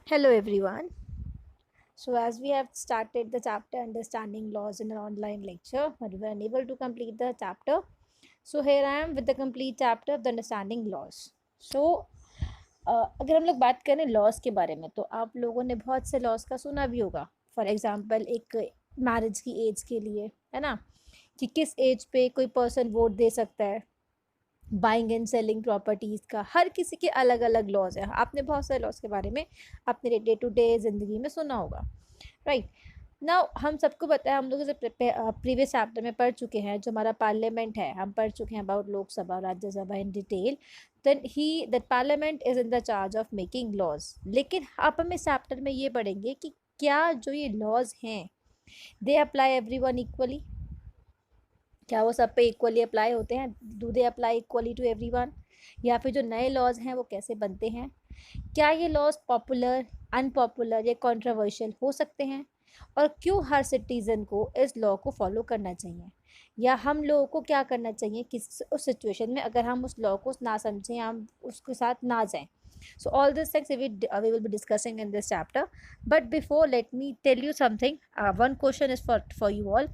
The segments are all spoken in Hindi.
Hello everyone. So as we have started the chapter understanding laws in an online lecture, but we were unable to complete the chapter. So here I am with the complete chapter of the understanding laws. So अगर हम लोग बात करें लॉज के बारे में तो आप लोगों ने बहुत से लॉज का सुना भी होगा. फॉर एग्जांपल एक मैरिज की एज के लिए है ना, कि किस एज पे कोई पर्सन वोट दे सकता है. बाइंग एंड सेलिंग प्रॉपर्टीज़ का हर किसी के अलग अलग लॉज है. आपने बहुत सारे लॉज के बारे में अपने डे टू डे ज़िंदगी में सुना होगा, राइट. नाउ हम सबको पता है, हम लोग जैसे प्रीवियस चैप्टर में पढ़ चुके हैं, जो हमारा पार्लियामेंट है हम पढ़ चुके हैं about Lok Sabha Rajya Sabha in detail. Then he that parliament is in the charge of making laws. लेकिन आप हम इस चैप्टर में ये पढ़ेंगे कि क्या जो ये लॉज हैं दे अप्लाई एवरीवन इक्वली. क्या वो सब पे इक्वली अप्लाई होते हैं? Do they apply equally to everyone? या फिर जो नए लॉज हैं वो कैसे बनते हैं? क्या ये लॉज पॉपुलर, अनपॉपुलर या कंट्रोवर्शियल हो सकते हैं? और क्यों हर सिटीज़न को इस लॉ को फॉलो करना चाहिए, या हम लोगों को क्या करना चाहिए किस उस सिचुएशन में अगर हम उस लॉ को ना समझें या हम उसके साथ ना जाएं. So all these things we will be discussing in this chapter. But before, let me tell you something. One question is for you all.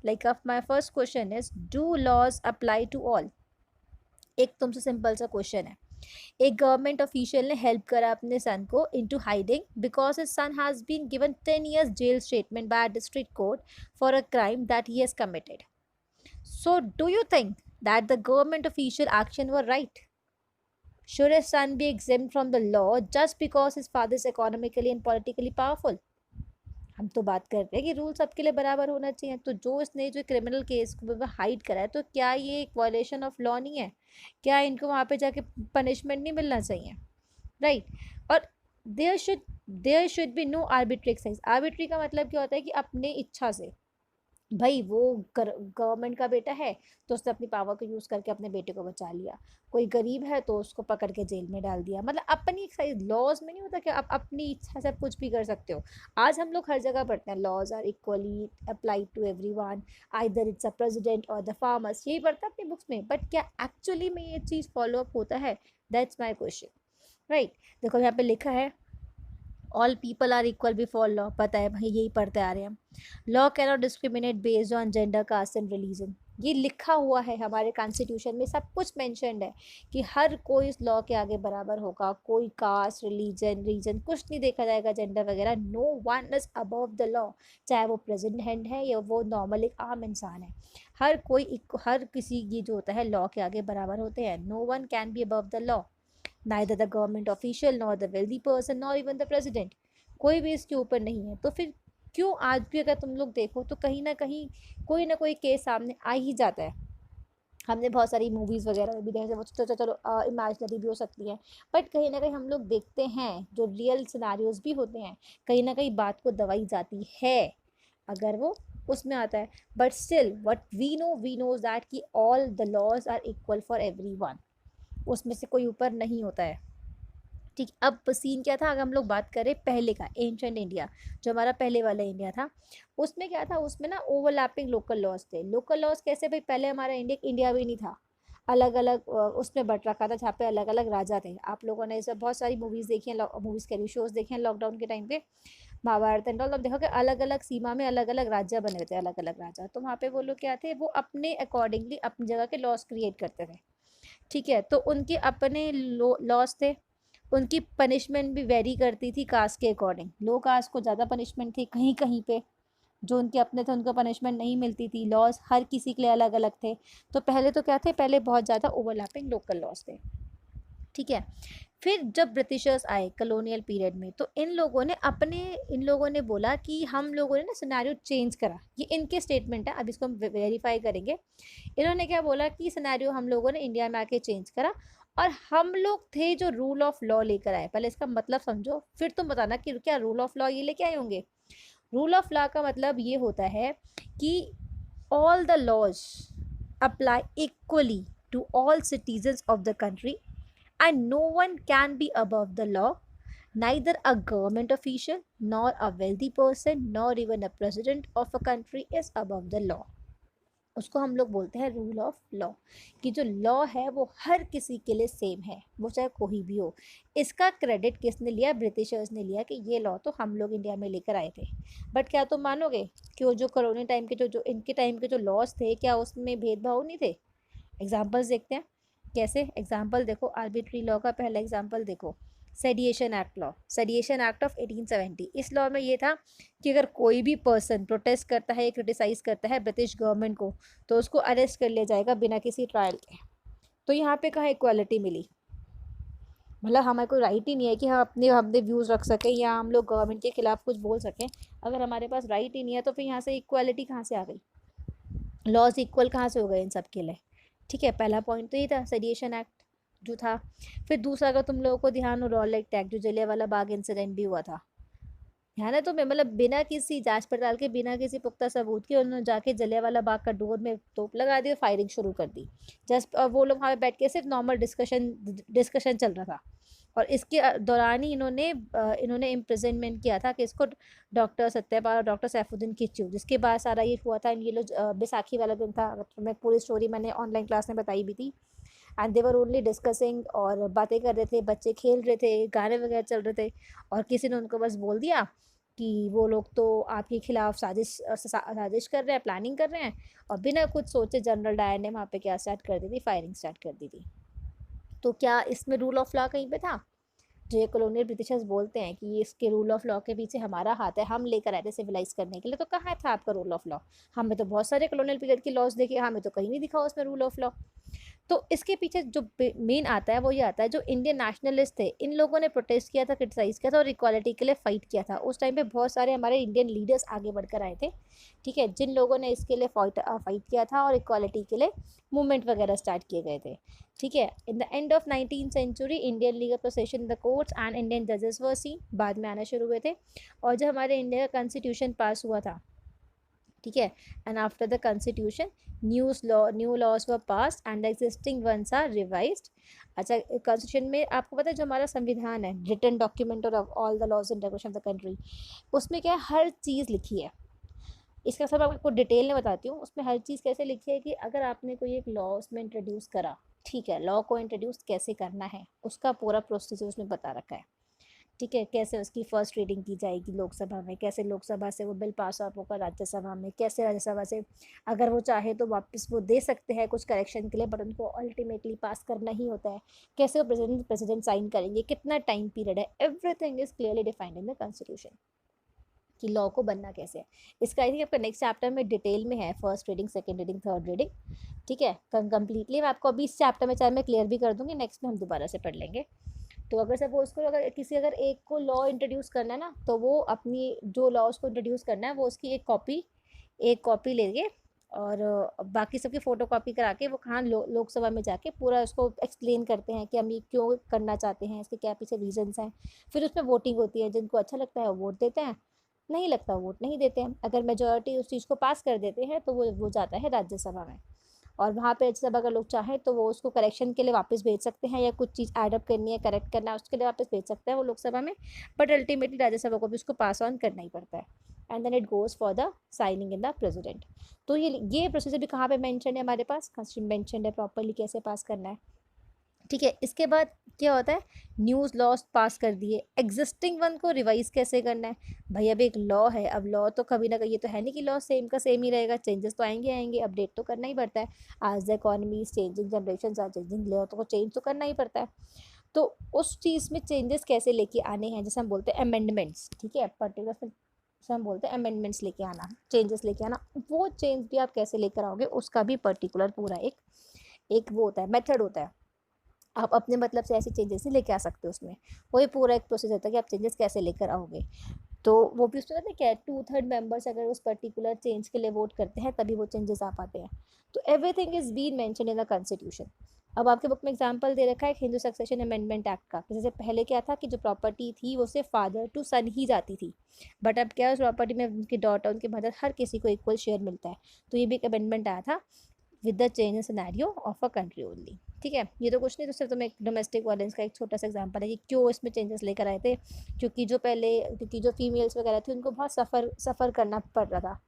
Like my first question is, do laws apply to all? एक तुमसे सिंपल सा क्वेश्चन है. एक गवर्नमेंट ऑफिशियल ने हेल्प करा अपने सन को into hiding because his son has been given 10 years jail statement by district court for a crime that he has committed. So do you think that the government official action were right? Should his son be exempt from the law just because his father is economically and politically powerful? हम तो बात कर रहे हैं कि रूल सबके लिए बराबर होना चाहिए. तो जो इसने जो क्रिमिनल केस को हाइड करा है, तो क्या ये एक वायलेशन ऑफ लॉ नहीं है? क्या इनको वहाँ पे जाके पनिशमेंट नहीं मिलना चाहिए, राइट? और there should be no arbitrary exercise. Arbitrary का मतलब क्या होता है कि अपने इच्छा से, भाई वो गवर्नमेंट का बेटा है तो उसने अपनी पावर को यूज़ करके अपने बेटे को बचा लिया. कोई गरीब है तो उसको पकड़ के जेल में डाल दिया. मतलब अपनी साइज लॉज में नहीं होता कि आप अपनी इच्छा से आप कुछ भी कर सकते हो. आज हम लोग हर जगह पढ़ते हैं laws are equally applied to everyone, either it's a president और द फार्मर्स. यही पढ़ता है अपनी बुक्स में, बट क्या एक्चुअली में ये चीज़ फॉलो अप होता है? That's my question, right. देखो यहाँ पे लिखा है all people are equal before law. पता है भाई, यही पढ़ते आ रहे हैं हम. Law can not discriminate based on gender, caste and religion. ये लिखा हुआ है हमारे कॉन्स्टिट्यूशन में, सब कुछ मेंशन्ड है कि हर कोई इस लॉ के आगे बराबर होगा. कोई कास्ट, रिलीजन, रीजन कुछ नहीं देखा जाएगा, जेंडर वगैरह. No one is above the law. चाहे वो प्रेसिडेंट है या वो नॉर्मल एक आम इंसान है, हर कोई हर किसी ये जो होता है लॉ के आगे बराबर होते हैं. No one can be above the law, neither the government official nor the wealthy person nor even the president. कोई भी इसके ऊपर नहीं है. तो फिर क्यों आज भी अगर तुम लोग देखो तो कहीं ना कहीं कोई ना कोई केस सामने आ ही जाता है. हमने बहुत सारी मूवीज़ वगैरह में भी देखा, वो तो चलो इमेजिनरी भी हो सकती है, बट कहीं ना कहीं हम लोग देखते हैं जो रियल सिनारियोज भी होते हैं, कहीं ना कहीं बात को दबाई जाती है अगर वो उसमें आता है. But still what we know that कि all the laws are equal for everyone. उसमें से कोई ऊपर नहीं होता है, ठीक. अब सीन क्या था, अगर हम लोग बात करें पहले का एंशंट इंडिया, जो हमारा पहले वाला इंडिया था, उसमें क्या था, उसमें ना ओवरलैपिंग लोकल लॉज थे. लोकल लॉज कैसे? भाई पहले हमारा इंडिया भी नहीं था, अलग अलग उसमें बट रखा था, जहाँ पे अलग अलग राजा थे. आप लोगों ने ऐसे बहुत सारी मूवीज़ देखी हैं, मूवीज़ के शोज़ देखे हैं लॉकडाउन के टाइम पे, महाभारत एंड ऑल. अब देखो कि अलग अलग सीमा में अलग अलग राज्य बने हुए थे, अलग अलग राजा. तो वहाँ पे वो लोग क्या थे, वो अपने अकॉर्डिंगली अपनी जगह के लॉज क्रिएट करते थे, ठीक है. तो उनके अपने लॉस थे, उनकी पनिशमेंट भी वेरी करती थी कास्ट के अकॉर्डिंग. लो कास्ट को ज़्यादा पनिशमेंट थी कहीं कहीं पे, जो उनके अपने थे उनको पनिशमेंट नहीं मिलती थी. लॉज हर किसी के लिए अलग अलग थे. तो पहले तो क्या थे, पहले बहुत ज़्यादा ओवरलैपिंग लोकल लॉज थे, ठीक है. फिर जब ब्रिटिशर्स आए कलोनियल पीरियड में, तो इन लोगों ने बोला कि हम लोगों ने ना सिनेरियो चेंज करा. ये इनके स्टेटमेंट है, अब इसको हम वेरीफाई करेंगे. इन्होंने क्या बोला कि सिनेरियो हम लोगों ने इंडिया में आके चेंज करा, और हम लोग थे जो रूल ऑफ लॉ लेकर आए. पहले इसका मतलब समझो, फिर तुम बताना कि क्या रूल ऑफ लॉ ये लेके आए होंगे. रूल ऑफ लॉ का मतलब ये होता है कि all the laws apply equally to all citizens of the country, and no one can be above the law. Neither a government official, nor a wealthy person, nor even a president of a country is above the law. उसको हम लोग बोलते हैं रूल ऑफ लॉ, कि जो लॉ है वो हर किसी के लिए सेम है, वो चाहे कोई भी हो। इसका क्रेडिट किसने लिया? ब्रिटिशर्स ने लिया, कि ये लॉ तो हम लोग इंडिया में लेकर आए थे। बट क्या तुम मानोगे कि वो जो कॉलोनी टाइम के जो इनके टाइम के जो लॉज थे, क्या उसमें भेदभाव नहीं थे? एग्जाम्पल्स देखते हैं। कैसे एग्जाम्पल देखो, आर्बिट्री लॉ का पहला एग्जाम्पल देखो, सेडिएशन एक्ट लॉ, सेडिएशन एक्ट ऑफ 1870। इस लॉ में ये था कि अगर कोई भी पर्सन प्रोटेस्ट करता है, क्रिटिसाइज करता है ब्रिटिश गवर्नमेंट को, तो उसको अरेस्ट कर लिया जाएगा बिना किसी ट्रायल के। तो यहाँ पे कहाँ इक्वालिटी मिली? मतलब हमारे को राइट ही नहीं है कि हम अपने अपने व्यूज़ रख सकें या हम लोग गवर्नमेंट के खिलाफ कुछ बोल सकें। अगर हमारे पास राइट ही नहीं है तो फिर यहाँ से इक्वालिटी कहाँ से आ गई? लॉज इक्वल कहाँ से हो गए इन सब के लिए? ठीक है, पहला पॉइंट तो ये था, सेडिएशन एक्ट जो था। फिर दूसरा, अगर तुम लोगों को ध्यान हो, रॉलेट एक्ट, जो जलियांवाला बाग इंसिडेंट भी हुआ था, ध्यान है तुम्हें? मतलब बिना किसी जांच पड़ताल के, बिना किसी पुख्ता सबूत के उन्होंने जाके जलियांवाला बाग का डोर में तोप लगा दी और फायरिंग शुरू कर दी। जस्ट, और वो लोग वहाँ पे बैठ के सिर्फ नॉर्मल डिस्कशन डिस्कशन चल रहा था, और इसके दौरान ही इन्होंने इम्प्रिजनमेंट किया था कि इसको, डॉक्टर सत्यपाल और डॉक्टर सैफुद्दीन किच्चू, जिसके बाद सारा ये हुआ था। ये लोग बैसाखी वाला दिन था, मैं पूरी स्टोरी मैंने ऑनलाइन क्लास में बताई भी थी। And they were only discussing, और बातें कर रहे थे, बच्चे खेल रहे थे, गाने वगैरह चल रहे थे, और किसी ने उनको बस बोल दिया कि वो लोग तो आपके खिलाफ साजिश कर रहे हैं, प्लानिंग कर रहे हैं, और बिना कुछ सोचे जनरल डायर ने वहाँ पे क्या स्टार्ट कर दी थी? फायरिंग स्टार्ट कर दी थी। तो क्या इसमें रूल ऑफ लॉ कहीं पे था? जो ये कॉलोनियल ब्रिटिशर्स बोलते हैं कि ये इसके रूल ऑफ लॉ के पीछे हमारा हाथ है, हम लेकर आए थे सिविलाइज करने के लिए, तो कहाँ था आपका रूल ऑफ लॉ? हमें तो बहुत सारे कॉलोनियल पीरियड के लॉज देखे, हमें तो कहीं नहीं दिखा उसमें रूल ऑफ लॉ। तो इसके पीछे जो मेन आता है वो ये आता है, जो इंडियन नेशनलिस्ट थे, इन लोगों ने प्रोटेस्ट किया था, क्रिटिसाइज किया था और इक्वालिटी के लिए फाइट किया था। उस टाइम पे बहुत सारे हमारे इंडियन लीडर्स आगे बढ़कर आए थे, ठीक है, जिन लोगों ने इसके लिए फाइट किया था और इक्वालिटी के लिए मूवमेंट वगैरह स्टार्ट किए गए थे, ठीक है। In the end of 19th century Indian legal profession in the courts and Indian जजेस वर सीन, बाद में आना शुरू हुए थे। और जब हमारे इंडिया का कॉन्स्टिट्यूशन पास हुआ था, ठीक है, and after the constitution new laws were pass and the existing ones are revised. अच्छा, कॉन्स्टिट्यूशन में आपको पता है जो हमारा संविधान है, written document of all the laws and regulation of the country, उसमें क्या है, हर चीज़ लिखी है। इसका सब आपको डिटेल में बताती हूँ। उसमें हर चीज़ कैसे लिखी है, कि अगर आपने कोई एक लॉ उसमें इंट्रोड्यूस करा, ठीक है, लॉ को इंट्रोड्यूस कैसे करना है उसका पूरा प्रोसीजर उसमें बता रखा है, ठीक है। कैसे उसकी फर्स्ट रीडिंग की जाएगी लोकसभा में, कैसे लोकसभा से वो बिल पास आउट होगा राज्यसभा में, कैसे राज्यसभा से अगर वो चाहे तो वापस वो दे सकते हैं कुछ करेक्शन के लिए, बट उनको अल्टीमेटली पास करना ही होता है। कैसे वो प्रेसिडेंट साइन करेंगे, कितना टाइम पीरियड है, everything is clearly defined in the constitution, कि लॉ को बनना कैसे है। इसका आई थिंक आपका नेक्स्ट चैप्टर में डिटेल में है, first reading, second reading, third reading, ठीक है, कंप्लीटली मैं आपको अभी इस चैप्टर में चाहे मैं क्लियर भी कर दूंगी, नेक्स्ट में हम दोबारा से पढ़ लेंगे। तो अगर सपोज करो, अगर एक को लॉ इंट्रोड्यूस करना है ना, तो वो अपनी जो लॉ उसको इंट्रोड्यूस करना है वो उसकी एक कॉपी लेंगे, और बाकी सबकी फ़ोटो कॉपी करा के वो कहाँ लोकसभा में जाके पूरा उसको एक्सप्लेन करते हैं कि हम ये क्यों करना चाहते हैं, इसके क्या पीछे रीजंस हैं। फिर उसमें वोटिंग होती है, जिनको अच्छा लगता है वो वोट देते हैं, नहीं लगता वोट नहीं देते हैं। अगर मेजोरिटी उस चीज़ को पास कर देते हैं तो वो जाता है राज्यसभा में, और वहाँ पे राज्यसभा अगर लोग चाहें तो वो उसको करेक्शन के लिए वापस भेज सकते हैं, या कुछ चीज़ एडअप करनी है, करेक्ट करना है, उसके लिए वापस भेज सकते हैं वो लोकसभा में। बट अल्टीमेटली राज्यसभा को भी उसको पास ऑन करना ही पड़ता है, and then it goes for the signing in the president. तो ये प्रोसीजर भी कहाँ पे मेंशन है हमारे पास, कॉन्स्टिट्यूशन मेंशन है प्रॉपरली कैसे पास करना है, ठीक है। इसके बाद क्या होता है, न्यूज़ लॉज पास कर दिए, एग्जिस्टिंग वन को रिवाइज कैसे करना है। भाई अब एक लॉ है, अब लॉ तो कभी ना कभी, ये तो है नहीं कि लॉ सेम का सेम ही रहेगा, चेंजेस तो आएंगे आएंगे, अपडेट तो करना ही पड़ता है। आज the economy is changing, generation are changing, law तो चेंज तो करना ही पड़ता है। तो उस चीज़ में चेंजेस कैसे लेके आने हैं, जैसे हम बोलते हैं अमेंडमेंट्स, ठीक है, पर्टिकुलर से हम बोलते हैं अमेंडमेंट्स लेके आना, चेंजेस लेके आना, वो चेंज भी आप कैसे लेकर आओगे उसका भी पर्टिकुलर पूरा एक एक वो होता है, मेथड होता है। आप अपने मतलब से ऐसे चेंजेस नहीं लेके आ सकते उसमें, वही पूरा एक प्रोसेस होता है कि आप चेंजेस कैसे लेकर आओगे। तो वो भी उसमें कहते हैं क्या है, 2/3 मेंबर्स अगर उस पर्टिकुलर चेंज के लिए वोट करते हैं तभी वो चेंजेस आ पाते हैं। तो everything is been mention in the constitution. अब आपके बुक में एग्जांपल दे रखा है हिंदू सक्सेशन अमेंडमेंट एक्ट का, जैसे पहले क्या था कि जो प्रॉपर्टी थी वो सिर्फ फादर टू सन ही जाती थी, बट अब क्या है, उस प्रॉपर्टी में उनकी डॉटर, उनके मदर, हर किसी को इक्वल शेयर मिलता है। तो ये भी एक अमेंडमेंट आया था with the change in scenario of a country only, ठीक है। ये तो कुछ नहीं, तो सिर्फ तुम्हें डोमेस्टिक वायलेंस का एक छोटा सा एग्जांपल है कि क्यों इसमें चेंजेस लेकर आए थे, क्योंकि जो फीमेल्स वगैरह थी उनको बहुत सफ़र करना पड़ रहा था,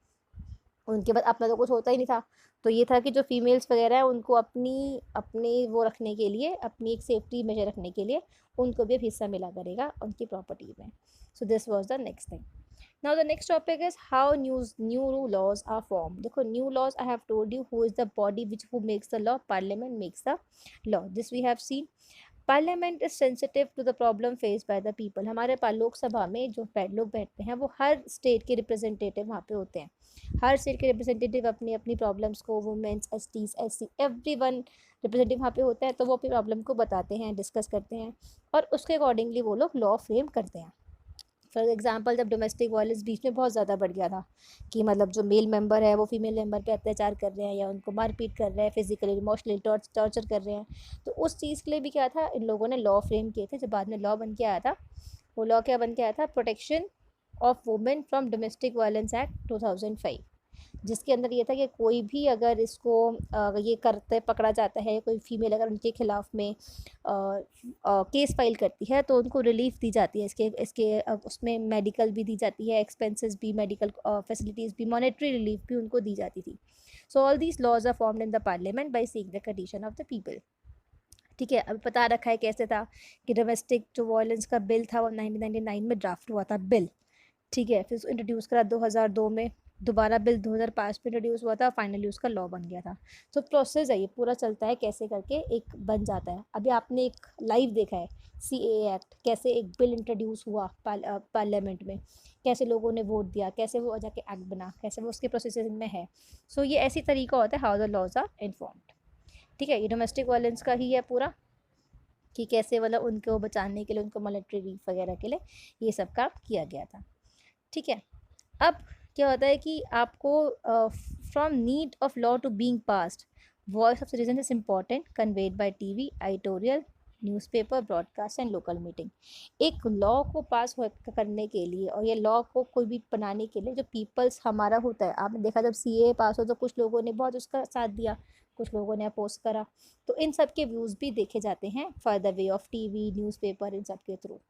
उनके बाद अपना तो कुछ होता ही नहीं था। तो ये था कि जो फीमेल्स वगैरह है उनको अपनी अपनी वो रखने के लिए, अपनी एक सेफ्टी मेजर रखने के लिए उनको भी अब हिस्सा मिला करेगा उनकी प्रॉपर्टी में। So this was the next thing. Now the next topic is how new laws are formed. देखो new laws I have told you who is the body which who makes the law. Parliament makes the law. This we have seen. Parliament is sensitive to the problem face by the people. हमारे पास लोकसभा में जो लोग बैठते हैं वो हर स्टेट के रिप्रेजेंटेटिव वहाँ पे होते हैं। हर स्टेट के रिप्रेजेंटेटिव अपनी अपनी प्रॉब्लम्स को, women's, STs, SC, everyone representative वहाँ पे होता है। तो वो अपनी प्रॉब्लम को बताते हैं, डिस्कस करते हैं और उसके अकॉर्डिंगली वो लोग लॉ फ्रेम करते हैं। फॉर एग्जांपल जब डोमेस्टिक वायलेंस बीच में बहुत ज़्यादा बढ़ गया था कि मतलब जो मेल मेंबर है वो फीमेल मेंबर पे अत्याचार कर रहे हैं या उनको मारपीट कर रहे हैं, फिजिकली इमोशनली टॉर्चर कर रहे हैं, तो उस चीज़ के लिए भी क्या था, इन लोगों ने लॉ फ्रेम किए थे। जब बाद में लॉ बन के आया था, वो लॉ क्या बन के आया था, protection of women from domestic violence act 2005, जिसके अंदर ये था कि कोई भी अगर इसको ये करते पकड़ा जाता है, कोई फीमेल अगर उनके खिलाफ में केस फाइल करती है तो उनको रिलीफ दी जाती है। इसके इसके उसमें मेडिकल भी दी जाती है, एक्सपेंसेस भी, मेडिकल फैसिलिटीज़ भी, मॉनेटरी रिलीफ भी उनको दी जाती थी। So all these laws are formed in the parliament by seeing the condition of the people. ठीक है, अभी पता रखा है कैसे था कि डोमेस्टिक जो वायलेंस का बिल था वो 1999 में ड्राफ्ट हुआ था बिल। ठीक है, फिर उसको इंट्रोड्यूस करा 2002 में, दोबारा बिल 2005 में इंट्रोड्यूस हुआ था, फाइनली उसका लॉ बन गया था। तो प्रोसेस है, ये पूरा चलता है कैसे करके एक बन जाता है। अभी आपने एक लाइव देखा है CAA एक्ट, कैसे एक बिल इंट्रोड्यूस हुआ पार्लियामेंट में, कैसे लोगों ने वोट दिया, कैसे वो जाके एक्ट बना, कैसे वो उसके प्रोसेसिंग में है। सो ये ऐसी तरीका होता है how the laws are informed. ठीक है, ये डोमेस्टिक वायलेंस का ही है पूरा कि कैसे मतलब उनको बचाने के लिए, उनको मॉनेटरी रिलीफ वगैरह के लिए ये सब काम किया गया था। ठीक है, अब क्या होता है कि आपको from need of law to being passed, voice of citizen is important, conveyed by TV, editorial, newspaper, broadcast and local meeting. एक लॉ को पास करने के लिए और ये लॉ को कोई भी बनाने के लिए जो पीपल्स हमारा होता है, आपने देखा जब CAA पास हो तो कुछ लोगों ने बहुत उसका साथ दिया, कुछ लोगों ने अपोज करा, तो इन सब के व्यूज़ भी देखे जाते हैं for the way of TV, newspaper, इन सब के थ्रू।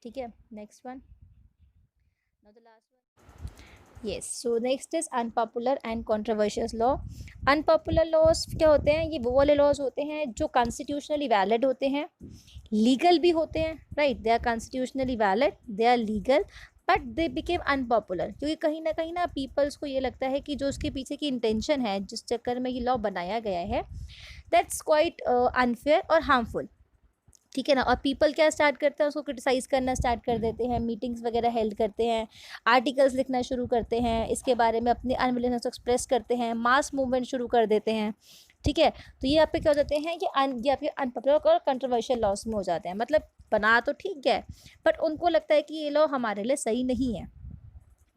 ठीक है, next one, now the last one. Yes, so next is unpopular and controversial law. Unpopular laws क्या होते हैं, ये वो वाले लॉज होते हैं जो कॉन्स्टिट्यूशनली वैलिड होते हैं, लीगल भी होते हैं, right, they are constitutionally valid, they are legal, but they became unpopular, क्योंकि कहीं ना पीपल्स को ये लगता है कि जो उसके पीछे की इंटेंशन है, जिस चक्कर में ये लॉ बनाया गया है, दैट्स क्वाइट अनफेयर और हार्मफुल। ठीक है ना, और पीपल क्या स्टार्ट करते हैं, उसको क्रिटिसाइज करना स्टार्ट कर देते हैं, मीटिंग्स वगैरह हेल्ड करते हैं, आर्टिकल्स लिखना शुरू करते हैं, इसके बारे में अपनी अनविलिंगनेस एक्सप्रेस करते हैं, मास मूवमेंट शुरू कर देते हैं। ठीक है, तो ये आप पे क्या हो जाते हैं कि ये आपके अनपॉपुलर और कंट्रोवर्शियल लॉस में हो जाते हैं। मतलब बना तो ठीक है, बट उनको लगता है कि ये लॉ हमारे लिए सही नहीं है।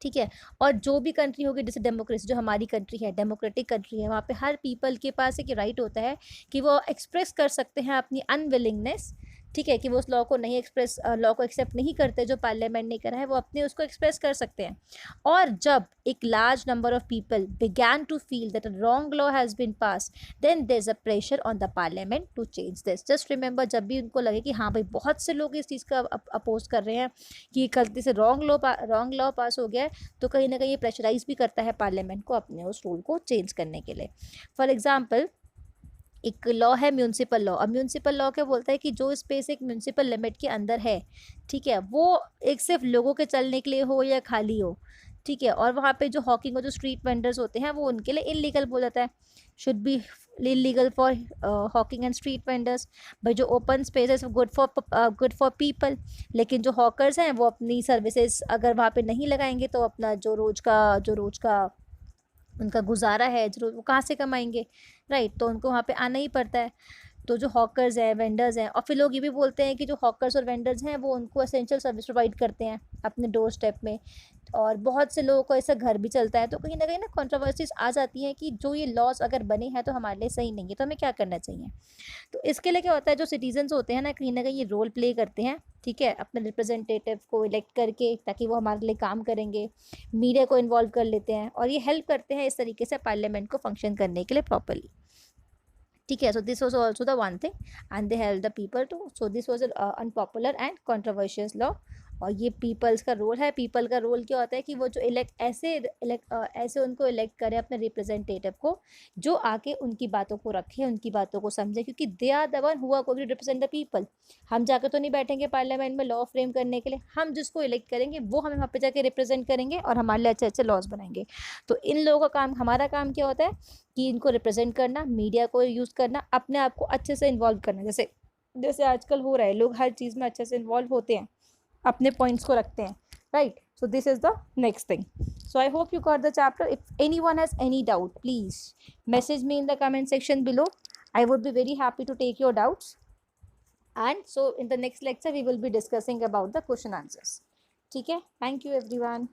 ठीक है, और जो भी कंट्री होगी, जैसे डेमोक्रेसी, जो हमारी कंट्री है, डेमोक्रेटिक कंट्री है, वहाँ पे हर पीपल के पास एक राइट होता है कि वो एक्सप्रेस कर सकते हैं अपनी अनविलिंगनेस। ठीक है, कि वो उस लॉ को नहीं एक्सप्रेस, लॉ को एक्सेप्ट नहीं करते जो पार्लियामेंट ने करा है, वो अपने उसको एक्सप्रेस कर सकते हैं। और जब एक large number of people began to feel that a wrong law has been pass, then there is a pressure on the parliament to change this. Just remember, जब भी उनको लगे कि हाँ भाई बहुत से लोग इस चीज़ का अपोज कर रहे हैं कि गलती से रॉन्ग लॉ पास हो गया है, तो कहीं ना कहीं ये प्रेशराइज भी करता है पार्लियामेंट को अपने उस रूल को चेंज करने के लिए। फॉर एग्जाम्पल, एक लॉ है म्यूनसिपल लॉ। अब म्यूनसिपल लॉ क्या बोलता है कि जो स्पेस एक म्यूनसिपल लिमिट के अंदर है, ठीक है, वो एक सिर्फ लोगों के चलने के लिए हो या खाली हो, ठीक है, और वहाँ पे जो हॉकिंग और जो स्ट्रीट वेंडर्स होते हैं वो उनके लिए इलीगल बोल जाता है, should be illegal for Hawking and street vendors. भाई जो ओपन स्पेस है गुड फॉर पीपल, लेकिन जो हॉकर्स हैं वो अपनी सर्विसेज अगर वहाँ पे नहीं लगाएंगे तो अपना जो रोज का उनका गुजारा है, जो वो कहाँ से कमाएंगे, राइट, तो उनको वहाँ पे आना ही पड़ता है। तो जो हॉकर्स हैं, वेंडर्स हैं, और फिर लोग ये भी बोलते हैं कि जो हॉकर्स और वेंडर्स हैं वो उनको एसेंशियल सर्विस प्रोवाइड करते हैं अपने डोर स्टेप में, और बहुत से लोगों को ऐसा घर भी चलता है। तो कहीं ना कंट्रोवर्सीज आ जाती हैं कि जो ये लॉज अगर बने हैं तो हमारे लिए सही नहीं है, तो हमें क्या करना चाहिए। तो इसके लिए क्या होता है, जो सिटीजन्स होते हैं ना कहीं ये रोल प्ले करते हैं, ठीक है, अपने रिप्रेजेंटेटिव को इलेक्ट करके, ताकि वो हमारे लिए काम करेंगे, मीडिया को इन्वॉल्व कर लेते हैं, और ये हेल्प करते हैं इस तरीके से पार्लियामेंट को फंक्शन करने के लिए प्रॉपरली। ठीक है, so this was also the one thing and they help the people to, so this was unpopular and controversial law और ये पीपल्स का रोल है। पीपल का रोल क्या होता है कि वो जो ऐसे उनको इलेक्ट करे अपने रिप्रेजेंटेटिव को, जो आके उनकी बातों को रखे, उनकी बातों को समझे, क्योंकि they are the one who are going to represent the people. हम जाकर तो नहीं बैठेंगे पार्लियामेंट में लॉ फ्रेम करने के लिए, हम जिसको इलेक्ट करेंगे वो हमें वहाँ पे जाके रिप्रेजेंट करेंगे और हमारे लिए अच्छे अच्छे लॉज बनाएंगे। तो इन लोगों का काम, हमारा काम क्या होता है कि इनको रिप्रेजेंट करना, मीडिया को यूज़ करना, अपने आप को अच्छे से इन्वॉल्व करना। जैसे जैसे आजकल हो रहा है, लोग हर चीज़ में अच्छे से इन्वॉल्व होते हैं, अपने पॉइंट्स को रखते हैं, right? So this is the next thing. So I hope you got the chapter. If anyone has any doubt, please message me in the comment section below. I would be very happy to take your doubts. And so in the next lecture we will be discussing about the question answers. ठीक है? Thank you everyone.